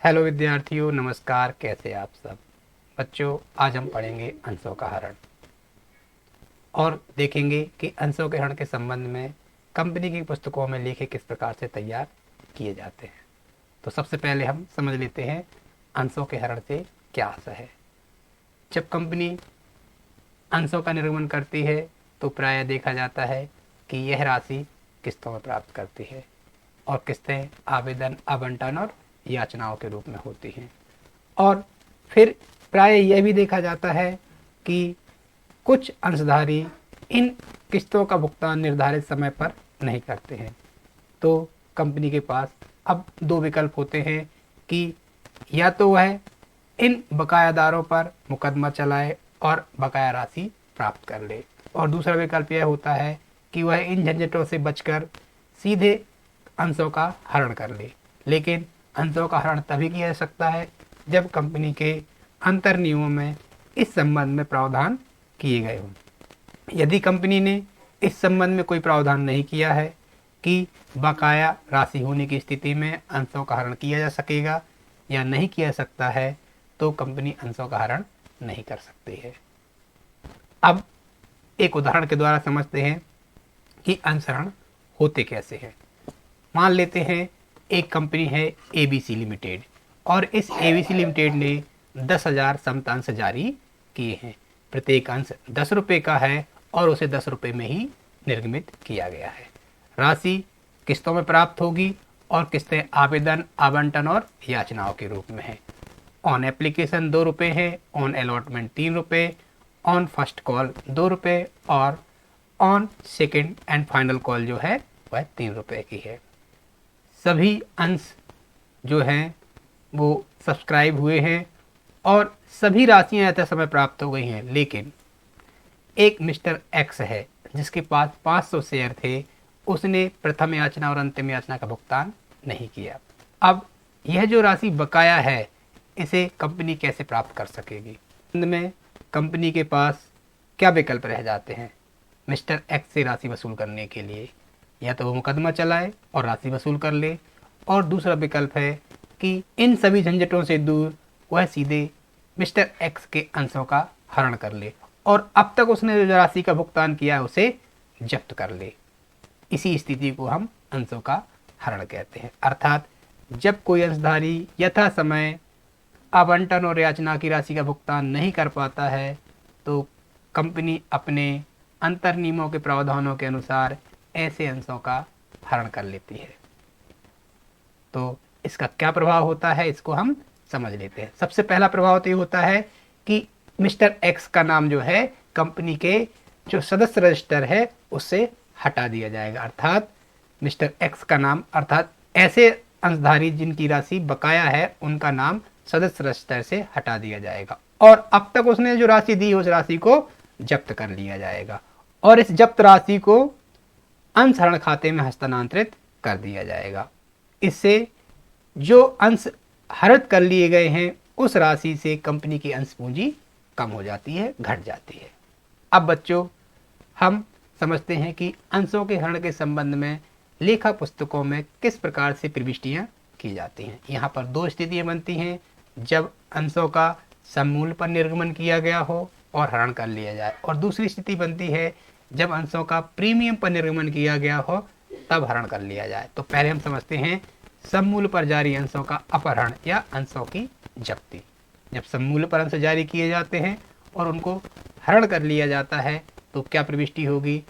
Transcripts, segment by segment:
Hello विद्यार्थियों, नमस्कार। कैसे आप सब बच्चों? आज हम पढ़ेंगे अंशों का हरण और देखेंगे कि अंशों के हरण के संबंध में कंपनी की पुस्तकों में लेखे किस प्रकार से तैयार किए जाते हैं। तो सबसे पहले हम समझ लेते हैं अंशों के हरण से क्या आशय है। जब कंपनी अंशों का निर्गमन करती है तो प्रायः देखा जाता है कि यह राशि किस्तों में प्राप्त करती है और किस्तें आवेदन, आवंटन और याचनाओं के रूप में होती हैं। और फिर प्राय यह भी देखा जाता है कि कुछ अंशधारी इन किस्तों का भुगतान निर्धारित समय पर नहीं करते हैं। तो कंपनी के पास अब दो विकल्प होते हैं कि या तो वह इन बकायादारों पर मुकदमा चलाए और बकाया राशि प्राप्त कर ले, और दूसरा विकल्प यह होता है कि वह इन झंझटों से बचकर सीधे अंशों का हरण कर ले। लेकिन अंशों का हरण तभी किया जा सकता है जब कंपनी के अंतर नियमों में इस संबंध में प्रावधान किए गए हों। यदि कंपनी ने इस संबंध में कोई प्रावधान नहीं किया है कि बकाया राशि होने की स्थिति में अंशों का हरण किया जा सकेगा या नहीं किया सकता है, तो कंपनी अंशों का हरण नहीं कर सकती है। अब एक उदाहरण के द्वारा समझते हैं कि अंशहरण होते कैसे हैं। मान लेते हैं एक कंपनी है एबीसी लिमिटेड, और इस एबीसी लिमिटेड ने 10,000 समतांश जारी किए हैं। प्रत्येक अंश 10 रुपये का है और उसे 10 रुपये में ही निर्गमित किया गया है। राशि किस्तों में प्राप्त होगी और किस्तें आवेदन, आवंटन और याचनाओं के रूप में है। ऑन एप्लीकेशन 2 रुपये है, ऑन अलॉटमेंट 3 रुपये, ऑन फर्स्ट कॉल 2 रुपये और on second and final call जो है वह 3 रुपये की है। सभी अंश जो हैं वो सब्सक्राइब हुए हैं और सभी राशियां यथा समय प्राप्त हो गई हैं। लेकिन एक मिस्टर एक्स है जिसके पास 500 शेयर थे, उसने प्रथम याचना और अंतिम याचना का भुगतान नहीं किया। अब यह जो राशि बकाया है इसे कंपनी कैसे प्राप्त कर सकेगी? में कंपनी के पास क्या विकल्प रह जाते हैं मिस्टर एक्स से राशि वसूल करने के लिए? या तो वो मुकदमा चलाए और राशि वसूल कर ले, और दूसरा विकल्प है कि इन सभी झंझटों से दूर वह सीधे मिस्टर एक्स के अंशों का हरण कर ले और अब तक उसने जो राशि का भुगतान किया है उसे जब्त कर ले। इसी स्थिति को हम अंशों का हरण कहते हैं। अर्थात जब कोई अंशधारी यथा समय आवंटन और याचना की राशि का भुगतान नहीं कर पाता है तो कंपनी अपने अंतर नियमों के प्रावधानों के अनुसार ऐसे अंशों का हरण कर लेती है। तो इसका क्या प्रभाव होता है इसको हम समझ लेते हैं। सबसे पहला प्रभाव तो ये होता है कि मिस्टर एक्स का नाम जो है कंपनी के जो सदस्य रजिस्टर है उससे हटा दिया जाएगा। अर्थात मिस्टर एक्स का नाम, अर्थात ऐसे अंशधारी जिनकी राशि बकाया है उनका नाम सदस्य रजिस्टर से हटा दिया जाएगा और अब तक उसने जो राशि दी उस राशि को जब्त कर लिया जाएगा और इस जब्त राशि को अंशहरण खाते में हस्तांतरित कर दिया जाएगा। इससे जो अंश हरित कर लिए गए हैं उस राशि से कंपनी की अंश पूंजी कम हो जाती है, घट जाती है। अब बच्चों हम समझते हैं कि अंशों के हरण के संबंध में लेखा पुस्तकों में किस प्रकार से प्रविष्टियां की जाती हैं। यहाँ पर दो स्थितियां बनती हैं, जब अंशों का सममूल्य पर निर्गमन किया गया हो और हरण कर लिया जाए, और दूसरी स्थिति बनती है जब अंशों का प्रीमियम पर निर्गमन किया गया हो तब हरण कर लिया जाए। तो पहले हम समझते हैं सममूल्य पर जारी अंशों का अपहरण या अंशों की जब्ती। जब सममूल्य पर अंश जारी किए जाते हैं और उनको हरण कर लिया जाता है तो क्या प्रविष्टि होगी?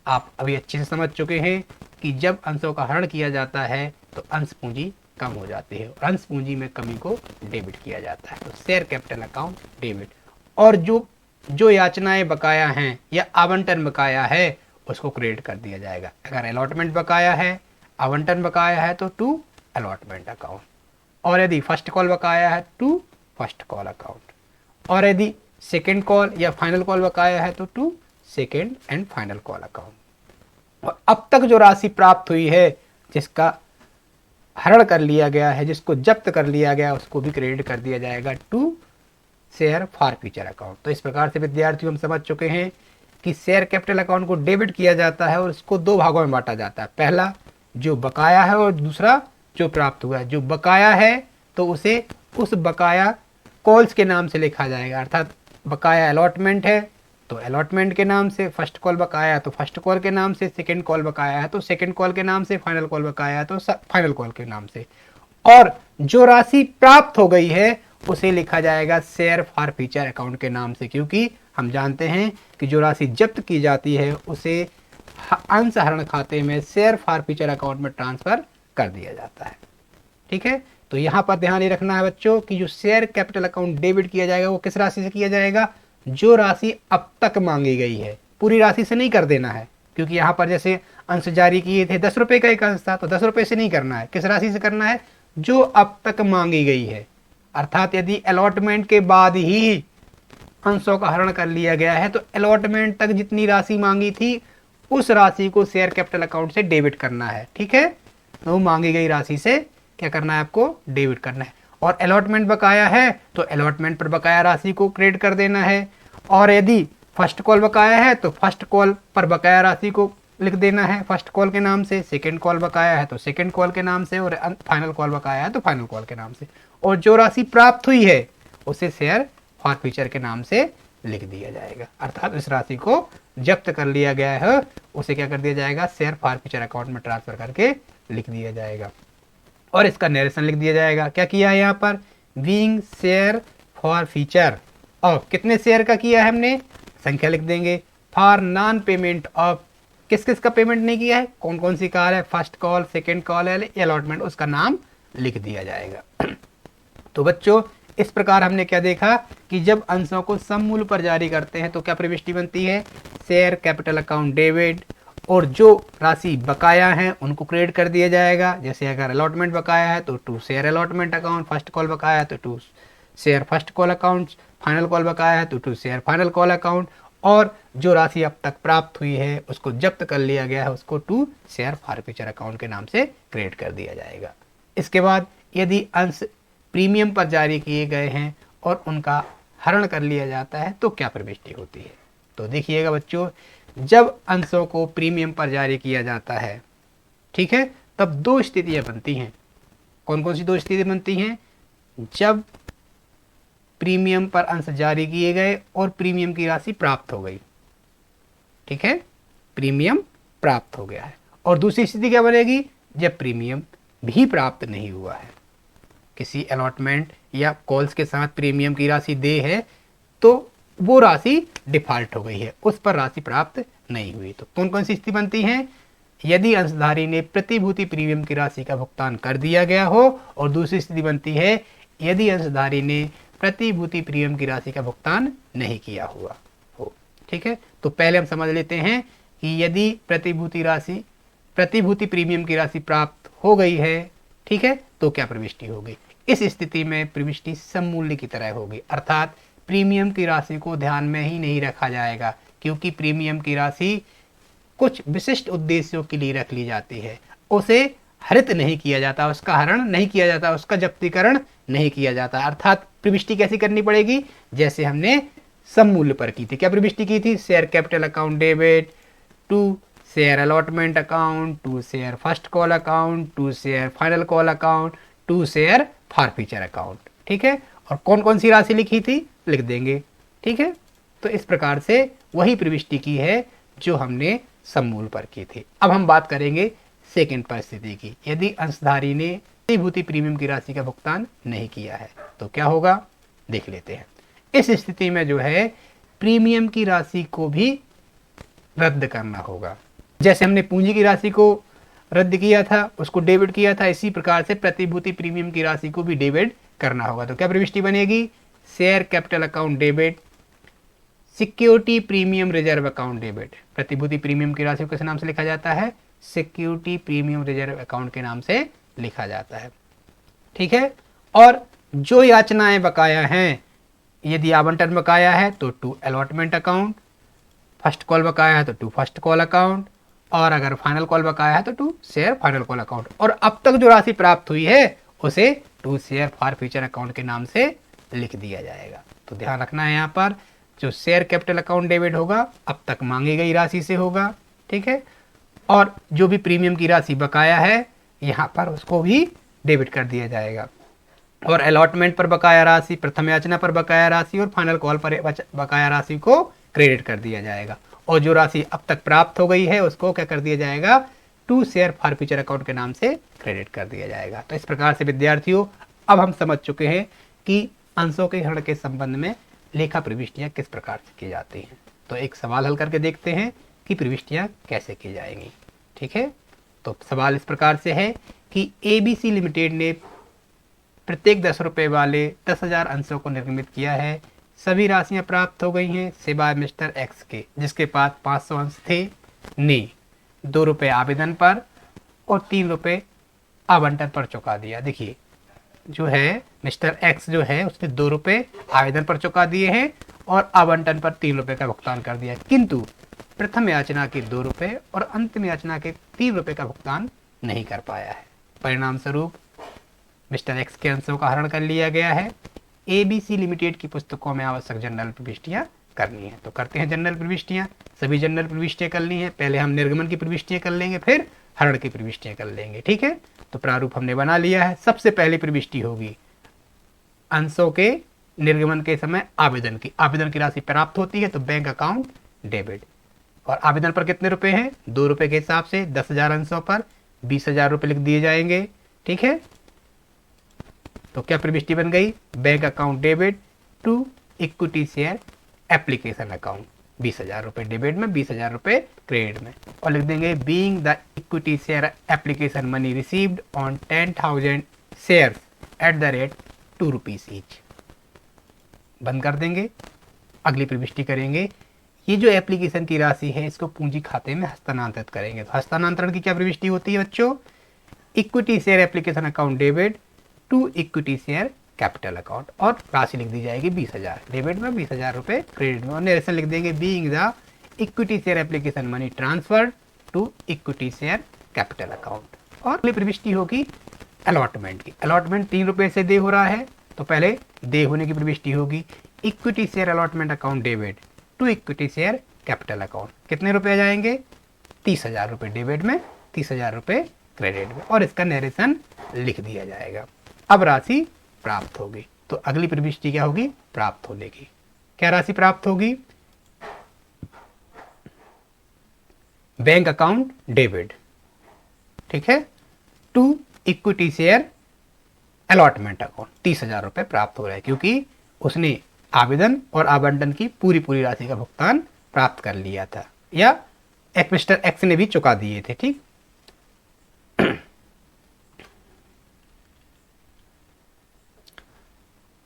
आप अभी अच्छे से समझ चुके हैं कि जब अंशों का हरण किया जाता है तो अंश पूंजी कम हो जाती है और अंश पूंजी में कमी को डेबिट किया जाता है। तो शेयर कैपिटल अकाउंट डेबिट, और जो याचनाएं बकाया हैं या आवंटन बकाया है उसको क्रेडिट कर दिया जाएगा। अगर अलॉटमेंट बकाया है, आवंटन बकाया है तो टू अलॉटमेंट अकाउंट, और यदि फर्स्ट कॉल बकाया है टू फर्स्ट कॉल अकाउंट, और यदि सेकेंड कॉल या फाइनल कॉल बकाया है तो to second and final call account. और अब तक जो राशि प्राप्त हुई है, जिसका हरण कर लिया गया है, जिसको जब्त कर लिया गया, उसको भी क्रेडिट कर दिया जाएगा to share for future account. तो इस प्रकार से विद्यार्थियों हम समझ चुके हैं कि शेयर कैपिटल अकाउंट को डेबिट किया जाता है और इसको दो भागों में बांटा जाता है। पहला जो बकाया है और दूसरा जो प्राप्त हुआ है। जो बकाया है तो उसे उस बकाया कॉल्स के नाम से लिखा जाएगा। अर्थात बकाया अलॉटमेंट है तो अलॉटमेंट के नाम से, फर्स्ट कॉल बकाया है तो फर्स्ट कॉल के नाम से, सेकंड कॉल बकाया है तो सेकंड कॉल के नाम से, फाइनल कॉल बकाया है तो फाइनल कॉल के नाम से। और जो राशि प्राप्त हो गई है उसे लिखा जाएगा शेयर फॉर फ्यूचर अकाउंट के नाम से, क्योंकि हम जानते हैं कि जो राशि जब्त की जाती है उसे अंशहरण खाते में शेयर फॉर फ्यूचर अकाउंट में ट्रांसफर कर दिया जाता है। ठीक है, तो यहाँ पर ध्यान ये रखना है बच्चों कि जो शेयर कैपिटल अकाउंट डेबिट किया जाएगा वो किस राशि से किया जाएगा, जो राशि अब तक मांगी गई है, पूरी राशि से नहीं कर देना है। क्योंकि यहाँ पर जैसे अंश जारी किए थे 10 रुपए का एक अंश था, तो 10 रुपए से नहीं करना है, किस राशि से करना है, जो अब तक मांगी गई है। अर्थात यदि अलॉटमेंट के बाद ही अंशों का हरण कर लिया गया है तो अलॉटमेंट तक जितनी राशि मांगी थी उस राशि को शेयर कैपिटल अकाउंट से डेबिट करना है। ठीक है, तो मांगी गई राशि से क्या करना है, आपको डेबिट करना है। और अलॉटमेंट बकाया है तो अलॉटमेंट पर बकाया राशि को क्रेडिट कर देना है। और यदि फर्स्ट कॉल बकाया है तो फर्स्ट कॉल पर बकाया राशि को लिख देना है फर्स्ट कॉल के नाम से, सेकंड कॉल बकाया है तो सेकंड कॉल के नाम से, और फाइनल कॉल बकाया है तो फाइनल कॉल के नाम से। और जो राशि प्राप्त हुई है उसे शेयर फॉर फ्यूचर के नाम से लिख दिया जाएगा। अर्थात इस राशि को जब्त कर लिया गया है उसे क्या कर दिया जाएगा, शेयर फॉर फ्यूचर अकाउंट में ट्रांसफर करके लिख दिया जाएगा। और इसका नरेशन लिख दिया जाएगा। क्या किया है यहाँ पर, बीइंग शेयर फॉर फ्यूचर, और कितने शेयर का किया है हमने, संख्या लिख देंगे। फॉर नॉन पेमेंट ऑफ, किस किस का पेमेंट नहीं किया है, कौन कौन सी कार है, फर्स्ट कॉल, सेकंड कॉल है, अलॉटमेंट, उसका नाम लिख दिया जाएगा। तो बच्चों इस प्रकार हमने क्या देखा कि जब अंशों को सममूल्य पर जारी करते हैं तो क्या प्रविष्टि बनती है, शेयर कैपिटल अकाउंट डेबिट, और जो राशि बकाया है उनको क्रेडिट कर दिया जाएगा। जैसे अगर अलॉटमेंट बकाया है तो to share allotment account, first call बकाया है तो to share first call account, final call बकाया है तो to share final call account, और जो राशि अब तक प्राप्त हुई है उसको जब्त कर लिया गया है उसको to share for future account के नाम से क्रेडिट कर दिया जाएगा। इसके बाद यदि अंश प्रीमियम पर जारी किए गए हैं और उनका हरण कर लिया जाता है तो क्या प्रविष्टि होती है। तो देखिएगा बच्चों, जब अंशों को प्रीमियम पर जारी किया जाता है, ठीक है, तब दो स्थितियां बनती हैं। कौन कौन सी दो स्थितियां बनती हैं, जब प्रीमियम पर अंश जारी किए गए और प्रीमियम की राशि प्राप्त हो गई। ठीक है, प्रीमियम प्राप्त हो गया है। और दूसरी स्थिति क्या बनेगी, जब प्रीमियम भी प्राप्त नहीं हुआ है, किसी अलॉटमेंट या कॉल्स के साथ प्रीमियम की राशि दे है तो वो राशि डिफॉल्ट हो गई है, उस पर राशि प्राप्त नहीं हुई। तो कौन कौन सी स्थिति बनती है, यदि अंशधारी ने प्रतिभूति प्रीमियम की राशि का भुगतान कर दिया गया हो, और दूसरी स्थिति बनती है यदि अंशधारी ने प्रतिभूति प्रीमियम की राशि का भुगतान नहीं किया हुआ हो। ठीक है, तो पहले हम समझ लेते हैं कि यदि प्रतिभूति प्रीमियम की राशि प्राप्त हो गई है, ठीक है, तो क्या प्रविष्टि होगी। इस स्थिति में प्रविष्टि सममूल्य की तरह होगी, अर्थात प्रीमियम की राशि को ध्यान में ही नहीं रखा जाएगा, क्योंकि प्रीमियम की राशि कुछ विशिष्ट उद्देश्यों के लिए रख ली जाती है, उसे हरित नहीं किया जाता, उसका हरण नहीं किया जाता, उसका जब्तीकरण नहीं किया जाता। अर्थात प्रविष्टि कैसी करनी पड़ेगी, जैसे हमने सममूल्य पर की थी। क्या प्रविष्टि की थी, share capital account debit to share allotment account, to share first call account, to share final call account, to share for future account. ठीक है, और कौन कौन सी राशि लिखी थी लिख देंगे। ठीक है, तो इस प्रकार से वही प्रविष्टि की है जो हमने सममूल्य पर की थी। अब हम बात करेंगे सेकंड परिस्थिति की, यदि अंशधारी ने प्रतिभूति प्रीमियम की राशि का भुगतान नहीं किया है तो क्या होगा, देख लेते हैं। इस स्थिति में जो है प्रीमियम की राशि को भी रद्द करना होगा। जैसे हमने पूंजी की राशि को रद्द किया था, उसको डेबिट किया था, इसी प्रकार से प्रतिभूति प्रीमियम की राशि को भी डेबिट करना होगा। तो क्या प्रविष्टि बनेगी, share capital account debit, security premium reserve account debit. प्रतिभूति प्रीमियम की राशि को किस नाम से लिखा जाता है, सिक्योरिटी प्रीमियम रिजर्व अकाउंट के नाम से लिखा जाता है। ठीक है, और जो याचनाएं बकाया हैं, यदि आवंटन बकाया है तो to allotment account, first call बकाया है तो टू फर्स्ट कॉल अकाउंट, और अगर फाइनल कॉल बकाया है तो to share final call account, और अब तक जो राशि प्राप्त हुई है उसे to share for future account के नाम से लिख दिया जाएगा। तो ध्यान रखना है, यहाँ पर जो शेयर कैपिटल अकाउंट डेबिट होगा अब तक मांगी गई राशि से होगा। ठीक है, और जो भी प्रीमियम की राशि बकाया है यहाँ पर उसको भी डेबिट कर दिया जाएगा। और अलॉटमेंट पर बकाया राशि, प्रथम याचना पर बकाया राशि और फाइनल कॉल पर बकाया राशि को क्रेडिट कर दिया जाएगा। और जो राशि अब तक प्राप्त हो गई है उसको क्या कर दिया जाएगा, to share for future account के नाम से क्रेडिट कर दिया जाएगा। तो इस प्रकार से विद्यार्थियों अब हम समझ चुके हैं कि अंशों के हरण के संबंध में लेखा प्रविष्टियां किस प्रकार से की जाती हैं। तो एक सवाल हल करके देखते हैं कि प्रविष्टियां कैसे की जाएंगी। ठीक है, तो सवाल इस प्रकार से है कि ABC लिमिटेड ने प्रत्येक 10 रुपये वाले 10,000 अंशों को निर्गमित किया है। सभी राशियां प्राप्त हो गई हैं सिवाय मिस्टर एक्स के, जिसके पास 500 अंश थे, ने 2 रुपये आवेदन पर और 3 रुपये आवंटन पर चुका दिया। देखिए जो है मिस्टर एक्स जो है उसने 2 रुपये आवेदन पर चुका दिए हैं और आवंटन पर 3 रुपये का भुगतान कर दिया, किंतु प्रथम याचना के 2 रुपये और अंतिम याचना के 3 रुपये का भुगतान नहीं कर पाया है। परिणाम स्वरूप मिस्टर एक्स के अंशों का हरण कर लिया गया है। ABC लिमिटेड की पुस्तकों में आवश्यक जनरल प्रविष्टियां करनी है। तो करते हैं जनरल प्रविष्टियां। सभी जनरल प्रविष्टियां करनी है। पहले हम निर्गमन की प्रविष्टियां कर लेंगे, फिर हरण की प्रविष्टियां कर लेंगे। ठीक है, तो प्रारूप हमने बना लिया है। सबसे पहली प्रविष्टि होगी अंशों के निर्गमन के समय आवेदन की राशि प्राप्त होती है तो बैंक अकाउंट डेबिट। और आवेदन पर कितने रुपए हैं, 2 रुपये के हिसाब से 10,000 अंशों पर 20,000 रुपये लिख दिए जाएंगे। ठीक है, तो क्या प्रविष्टि बन गई, bank account debit to equity share application account, 20,000 रुपये डेबिट में 20,000 रुपये क्रेडिट में। और लिख देंगे being the equity share application money received on 10,000 shares at the rate 2 rupees each. बंद कर देंगे, अगली प्रविष्टि करेंगे। ये जो एप्लीकेशन की राशि है इसको पूंजी खाते में हस्तांतरित करेंगे। तो हस्तांतरण की क्या प्रविष्टि होती है बच्चों, equity share application account debit to equity share capital account, और राशि लिख दी जाएगी 20,000 डेबिट में 20,000 रुपये क्रेडिट में। और नरेशन लिख देंगे being the equity share application money transfer to equity share capital account. और अगली प्रविष्टि होगी अलॉटमेंट की। अलॉटमेंट 3 रुपये से दे हो रहा है तो पहले दे होने की प्रविष्टि होगी equity share allotment account debit to equity share capital account. कितने रुपए जाएंगे, 30,000 रुपये डेबिट में 30,000 रुपये क्रेडिट में, और इसका नरेशन लिख दिया जाएगा। अब राशि प्राप्त होगी, तो अगली प्रविष्टि क्या होगी, प्राप्त होने की। क्या राशि प्राप्त होगी, बैंक अकाउंट डेबिट, ठीक है, to equity share allotment account 30,000 रुपये प्राप्त हो रहा है, क्योंकि उसने आवेदन और आवंटन की पूरी राशि का भुगतान प्राप्त कर लिया था, या एक मिस्टर एक्स ने भी चुका दिए थे। ठीक,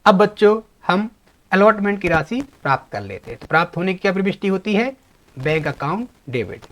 अब बच्चों हम अलॉटमेंट की राशि प्राप्त कर लेते हैं। तो प्राप्त होने की क्या प्रविष्टि होती है, बैंक अकाउंट डेबिट,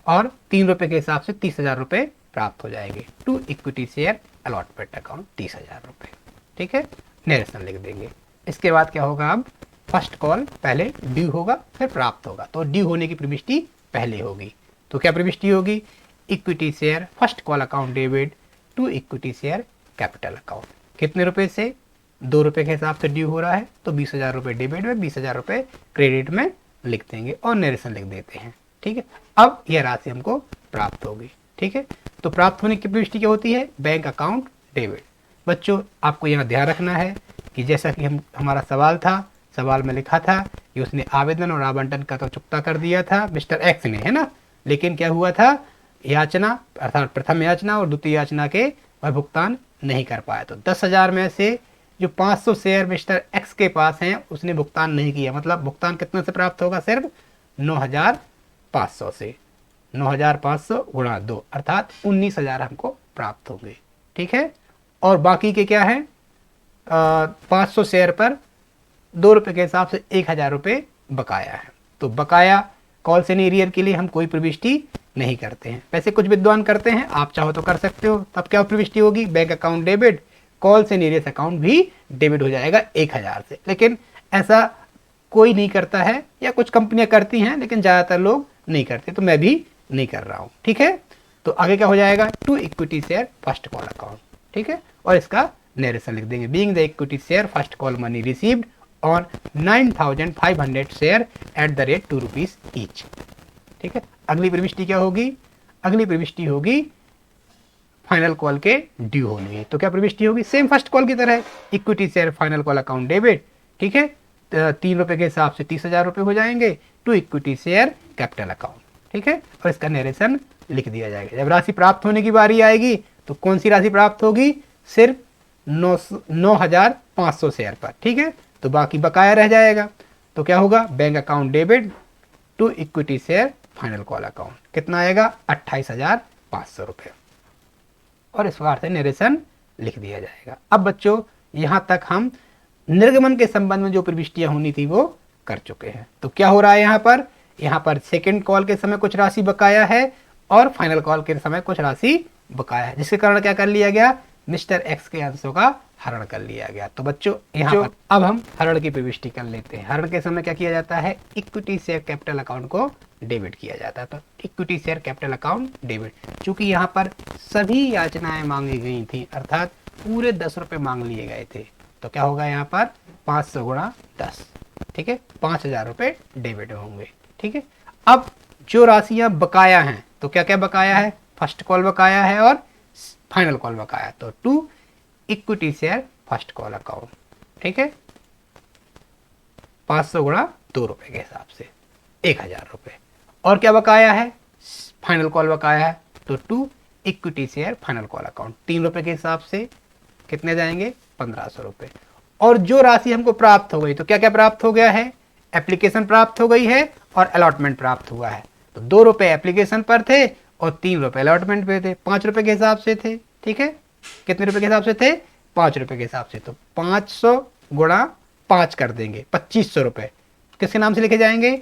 और 3 रुपये के हिसाब से 30,000 रुपये प्राप्त हो जाएंगे to equity share allotment account 30,000 रुपये। ठीक है, नरेशन लिख देंगे। इसके बाद क्या होगा, अब फर्स्ट कॉल पहले ड्यू होगा फिर प्राप्त होगा, तो ड्यू होने की प्रविष्टि पहले होगी। तो क्या प्रविष्टि होगी, equity share first call account debit to equity share capital account. कितने रुपए से, 2 रुपये के हिसाब से ड्यू हो रहा है तो 20,000 रुपये डेबिट में 20,000 रुपये क्रेडिट में लिख देंगे और नरेशन लिख देते हैं। ठीक है, अब यह राशि हमको प्राप्त होगी। ठीक है, तो प्राप्त होने की प्रविष्टि क्या होती है, बैंक अकाउंट डेबिट। बच्चों आपको यहाँ ध्यान रखना है कि जैसा कि हमारा सवाल था, सवाल में लिखा था कि उसने आवेदन और आवंटन का तो चुकता कर दिया था मिस्टर एक्स ने, है ना, लेकिन क्या हुआ था, याचना अर्थात प्रथम याचना और द्वितीय याचना के वह भुगतान नहीं कर पाया। तो 10,000 में से जो 500 शेयर मिस्टर एक्स के पास हैं उसने भुगतान नहीं किया, मतलब भुगतान कितने से प्राप्त होगा, सिर्फ 9,500 से, 9,500 गुणा 2 अर्थात 19,000 हमको प्राप्त होंगे। ठीक है, और बाकी के क्या है, 500 शेयर पर 2 रुपये के हिसाब से 1,000 रुपये बकाया है। तो बकाया कॉल से एरियर के लिए हम कोई प्रविष्टि नहीं करते हैं। वैसे कुछ विद्वान करते हैं, आप चाहो तो कर सकते हो। तब क्या प्रविष्टि होगी, बैंक अकाउंट डेबिट, कॉल से एरियस अकाउंट भी डेबिट हो जाएगा 1,000 से। लेकिन ऐसा कोई नहीं करता है, या कुछ कंपनियां करती हैं लेकिन ज़्यादातर लोग नहीं करते, तो मैं भी नहीं कर रहा हूँ। ठीक है, तो आगे क्या हो जाएगा, to equity share first call account. ठीक है, और इसका नरेशन लिख देंगे being the equity share first call money received on 9,500 share at the rate 2 rupees each. ठीक है, अगली प्रविष्टि क्या होगी, अगली प्रविष्टि होगी फाइनल कॉल के ड्यू होंगे। तो क्या प्रविष्टि होगी? सेम फर्स्ट कॉल की तरह, equity share final call account debit, ठीक है, 3 रुपए के हिसाब से 30,000 रुपये हो जाएंगे to equity share capital account, ठीक है, और इसका नरेशन लिख दिया जाएगा। जब राशि प्राप्त होने की बारी आएगी तो कौन सी राशि प्राप्त होगी? सिर्फ 9,500 शेयर पर, ठीक है, तो बाकी बकाया रह जाएगा। तो क्या होगा? Bank account debit to equity share final call account, कितना आएगा? 28,500 रुपये, और इस प्रकार से नरेशन लिख दिया जाएगा। अब बच्चों यहां तक हम निर्गमन के संबंध में जो प्रविष्टियां होनी थी वो कर चुके हैं। तो क्या हो रहा है यहाँ पर सेकंड कॉल के समय कुछ राशि बकाया है और फाइनल कॉल के समय कुछ राशि बकाया है, जिसके कारण क्या कर लिया गया? मिस्टर एक्स के अंशों का हरण कर लिया गया। तो बच्चों यहाँ पर अब हम हरण की प्रविष्टि कर लेते हैं। हरण के समय क्या किया जाता है? इक्विटी शेयर कैपिटल अकाउंट को डेबिट किया जाता है। तो equity share capital account debit, चूंकि यहाँ पर सभी याचनाएं मांगी गई थी, अर्थात पूरे 10 रुपए मांग लिए गए थे, तो क्या होगा यहाँ पर? 500 गुणा 10, ठीक है, 5,000 रुपये डेबिट होंगे, ठीक है। अब जो राशियां बकाया हैं, तो क्या क्या बकाया है? फर्स्ट कॉल बकाया है और फाइनल कॉल बकाया, तो to equity share first call account, ठीक है, 500 गुणा 2 रुपए के हिसाब से 1,000 रुपये। और क्या बकाया है? फाइनल कॉल बकाया है, तो to equity share final call account 3 रुपए के हिसाब से कितने जाएंगे? 1,500 रुपये। और जो राशि हमको प्राप्त हो गई, तो क्या क्या प्राप्त हो गया है? एप्लीकेशन प्राप्त हो गई है और अलॉटमेंट प्राप्त हुआ है। तो 2 रुपए एप्लीकेशन पर थे और 3 रुपए अलॉटमेंट पे थे, 5 रुपए के हिसाब से थे, ठीक है, कितने रुपए के हिसाब से थे? 5 रुपए के हिसाब से। तो 500 गुणा 5 कर देंगे, 2500 रुपये किसके नाम से लिखे जाएंगे?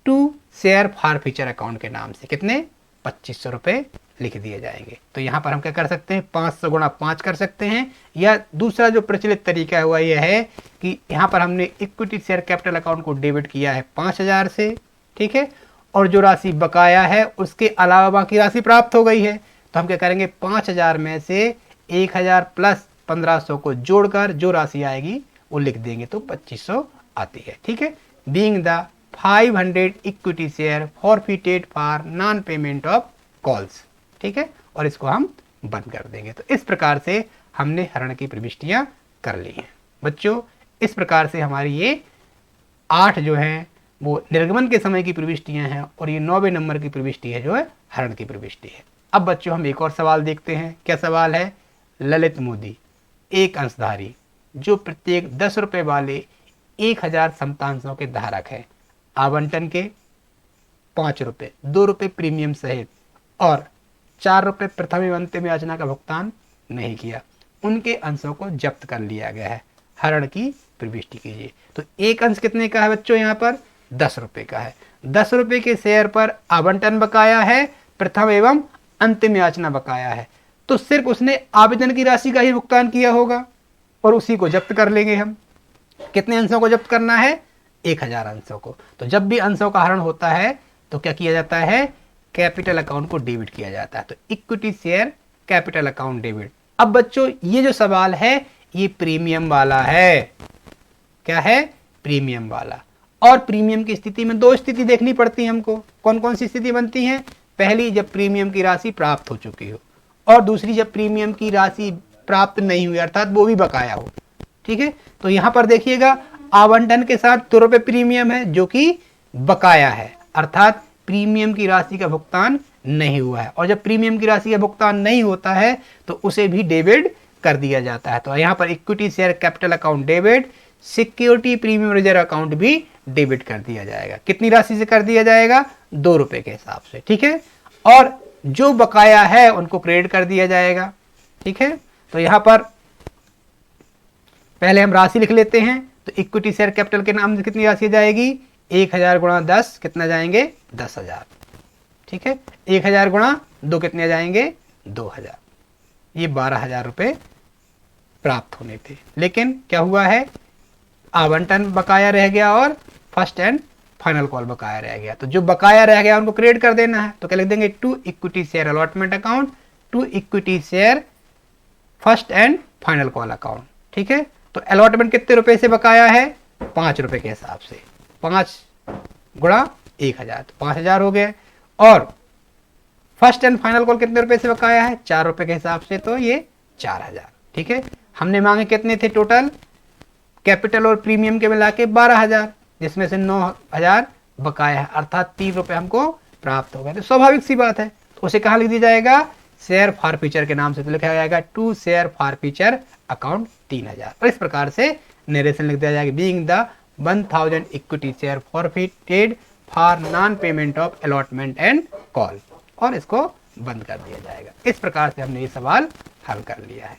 To share for future account के नाम से कितने? 2500 रुपये लिख दिए जाएंगे। तो यहाँ पर हम क्या कर सकते हैं? 500 गुणा 5 कर सकते हैं, या दूसरा जो प्रचलित तरीका हुआ यह है कि यहाँ पर हमने इक्विटी शेयर कैपिटल अकाउंट को डेबिट किया है 5,000 से, ठीक है, और जो राशि बकाया है उसके अलावा बाकी राशि प्राप्त हो गई है, तो हम क्या करेंगे? 5,000 में से 1,000 प्लस 1,500 को जोड़कर जो राशि आएगी वो लिख देंगे, तो 2500 आती है, ठीक है। Being the 500 equity share forfeited for non payment of calls, ठीक है, और इसको हम बंद कर देंगे। तो इस प्रकार से हमने हरण की प्रविष्टियां कर ली हैं। बच्चों इस प्रकार से हमारी ये 8 जो हैं वो निर्गमन के समय की प्रविष्टियां हैं, और ये 9वें नंबर की प्रविष्टि है जो है हरण की प्रविष्टि है। अब बच्चों हम एक और सवाल देखते हैं। क्या सवाल है? ललित मोदी एक अंशधारी जो प्रत्येक 10 रुपए वाले 1,000 समतांशों के धारक है, आवंटन के 5 रुपए, 2 रुपए प्रीमियम सहित और 4 रुपए प्रथम एवं अंतिम याचना का भुगतान नहीं किया, उनके अंशों को जब्त कर लिया गया है। हरण की प्रविष्टि कीजिए। तो एक अंश कितने का है बच्चों? यहाँ पर 10 रुपए का है। 10 रुपए के शेयर पर आवंटन बकाया है, प्रथम एवं अंतिम याचना बकाया है, तो सिर्फ उसने आवेदन की राशि का ही भुगतान किया होगा और उसी को जब्त कर लेंगे हम। कितने अंशों को जब्त करना है? 1,000 अंशों को। तो जब भी अंशों का हरण होता है तो क्या किया जाता है? कैपिटल अकाउंट को डेबिट किया जाता है। तो equity share capital account debit. अब बच्चों ये जो सवाल है ये प्रीमियम वाला है। क्या है? प्रीमियम वाला। और प्रीमियम की स्थिति में 2 स्थिति देखनी पड़ती है हमको। कौन कौन सी स्थिति बनती है? पहली, जब प्रीमियम की राशि प्राप्त हो चुकी हो, और दूसरी जब प्रीमियम की राशि प्राप्त नहीं हुई अर्थात वो भी बकाया हो, ठीक है। तो यहां पर देखिएगा आवंटन के साथ 2 रुपए प्रीमियम है जो कि बकाया है, अर्थात प्रीमियम की राशि का भुगतान नहीं हुआ है, और जब प्रीमियम की राशि का भुगतान नहीं होता है तो उसे भी डेबिट कर दिया जाता है। तो यहाँ पर equity share capital account debit, security premium reserve account भी डेबिट कर दिया जाएगा। कितनी राशि से कर दिया जाएगा? 2 रुपए के हिसाब से, ठीक है। और जो बकाया है उनको क्रेडिट कर दिया जाएगा, ठीक है। तो यहां पर पहले हम राशि लिख लेते हैं। तो इक्विटी शेयर कैपिटल के नाम से कितनी राशि जाएगी? 1,000 गुणा 10 कितना जाएंगे? 10,000, ठीक है। 1,000 गुणा 2 कितने जाएंगे? 2,000। ये 12,000 रुपए प्राप्त होने थे, लेकिन क्या हुआ है? आवंटन बकाया रह गया और फर्स्ट एंड फाइनल कॉल बकाया रह गया। तो जो बकाया रह गया उनको क्रेडिट कर देना है। तो क्या लिख देंगे? To equity share allotment account, to equity share first and final call account, ठीक है। तो अलॉटमेंट कितने रुपए से बकाया है? 5 रुपए के हिसाब से। 5 गुणा 1,000 तो 5,000 हो गए। और फर्स्ट एंड फाइनल कॉल कितने रुपए से बकाया है, 4 रुपए के हिसाब से, तो ये 4000। ठीक है, हमने मांगे कितने थे टोटल, कैपिटल और प्रीमियम के मिला के 12000, जिसमें से 9000 बकाया है, अर्थात 3 रुपए हमको प्राप्त हो गए। तो स्वाभाविक सी बात है, तो उसे कहाँ लिख दिया जाएगा, शेयर फॉर फ्यूचर के नाम से, तो लिखा जाएगा to share for future account 3000। और इस प्रकार से नरेशन लिख दिया जाएगा, being the 1000 equity share forfeited for non payment of allotment and call, और इसको बंद कर दिया जाएगा। इस प्रकार से हमने ये सवाल हल कर लिया है।